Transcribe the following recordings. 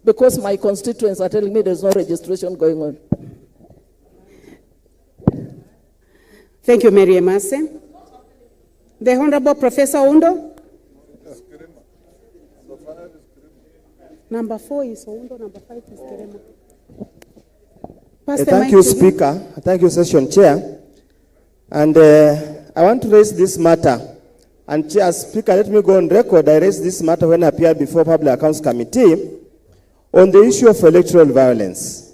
because my constituents are telling me there's no registration going on. Thank you, Mary Emase. The Honorable Professor Oundo. Number 4 is Oundo, number 5 is Kirema. Thank you, Speaker. Thank you, Session Chair. And I want to raise this matter. And Chair, Speaker, let me go on record. I raised this matter when I appeared before Public Accounts Committee on the issue of electoral violence.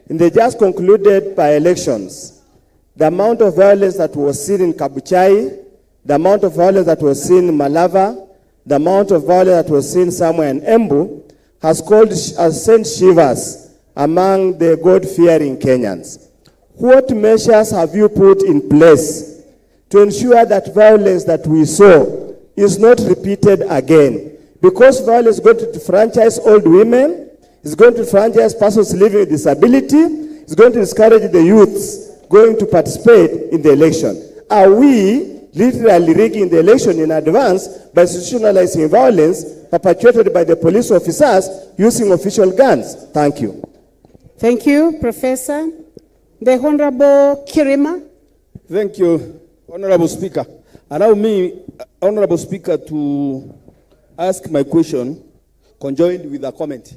In the just concluded by-elections, the amount of violence that was seen in Kabuchai, the amount of violence that was seen in Malava, the amount of violence that was seen somewhere in Embu has sent shivers among the God-fearing Kenyans. What measures have you put in place to ensure that violence that we saw is not repeated again? Because violence is going to enfranchise old women, it's going to enfranchise persons living with disability, it's going to discourage the youths going to participate in the election. Are we literally rigging the election in advance by institutionalizing violence perpetuated by the police officers using official guns? Thank you. Thank you, Professor. The Honorable Kirima. Thank you, Honorable Speaker. Allow me, Honorable Speaker, to ask my question conjoined with a comment.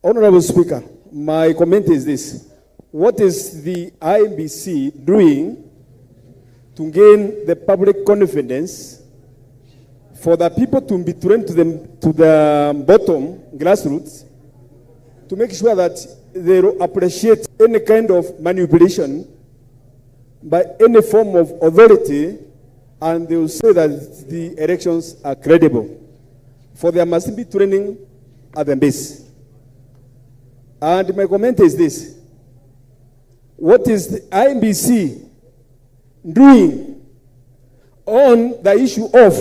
Honorable Speaker, my comment is this. What is the IEBC doing to gain the public confidence for the people to be trained to the bottom, grassroots, to make sure that they appreciate any kind of manipulation by any form of authority, and they will say that the elections are credible? For there must be training at the base. And my comment is this. What is the IEBC doing on the issue of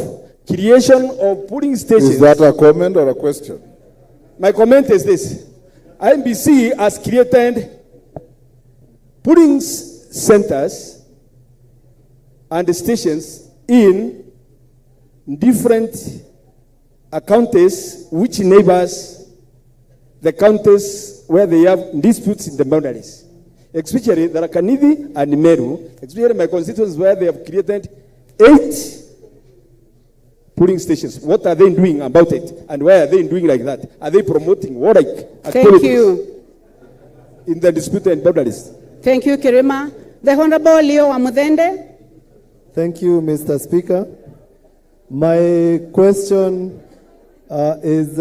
creation of polling stations? Is that a comment or a question? My comment is this. IEBC has created polling centers and stations in different counties which neighbors the counties where they have disputes in the boundaries. Especially the Rakanidi and Meru, especially my constituents where they have created 8 polling stations. What are they doing about it? And why are they doing like that? Are they promoting warlike activities in the disputed boundaries? Thank you, Kirima. The Honorable Leo Wamuthende. Thank you, Mr. Speaker. My question is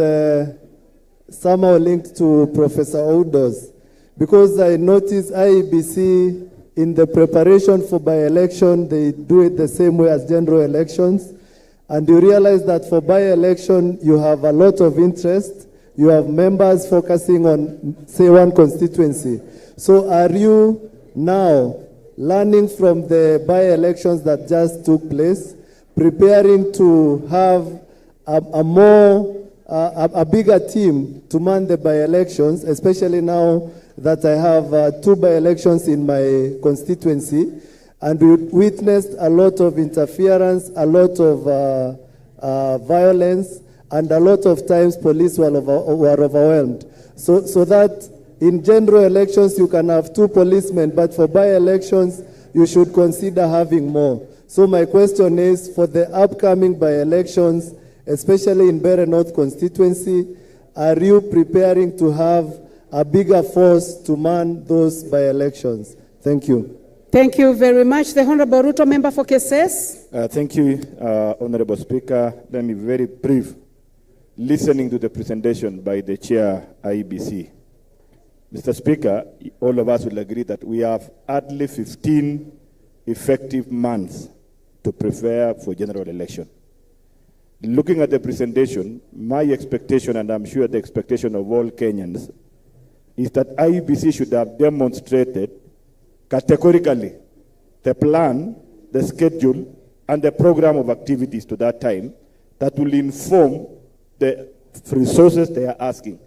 somehow linked to Professor Oundo's, because I noticed IEBC in the preparation for by-election, they do it the same way as general elections. And you realize that for by-election, you have a lot of interest. You have members focusing on, say, one constituency. So are you now learning from the by-elections that just took place, preparing to have a bigger team to man the by-elections, especially now that I have 2 by-elections in my constituency, and we witnessed a lot of interference, a lot of violence, and a lot of times police were overwhelmed. So that in general elections you can have 2 policemen, but for by-elections you should consider having more. So my question is, for the upcoming by-elections, especially in Bere North constituency, are you preparing to have a bigger force to man those by-elections? Thank you. Thank you very much. The Honorable Ruto, member for Keses. Thank you, Honorable Speaker. Let me be very brief. Listening to the presentation by the Chair IEBC, Mr. Speaker, all of us will agree that we have hardly 15 effective months to prepare for general election. Looking at the presentation, my expectation, and I'm sure the expectation of all Kenyans, is that IEBC should have demonstrated categorically the plan, the schedule, and the program of activities to that time that will inform the resources they are asking.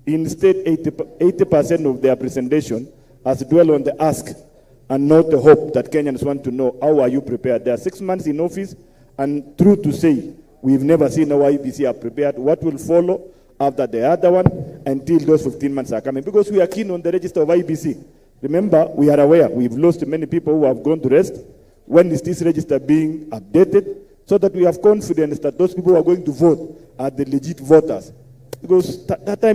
Instead, 80% of their presentation has dwelled on the ask and not the hope that Kenyans want to know, how are you prepared? They are 6 months in office, and true to say, we've never seen our IEBC are prepared. What will follow? after the other one until those 15 months are coming, because we are keen on the register of IEBC. Remember, we are aware we've lost many people who have gone to rest. When is this register being updated, so that we have confidence that those people who are going to vote are the legit voters? Because that time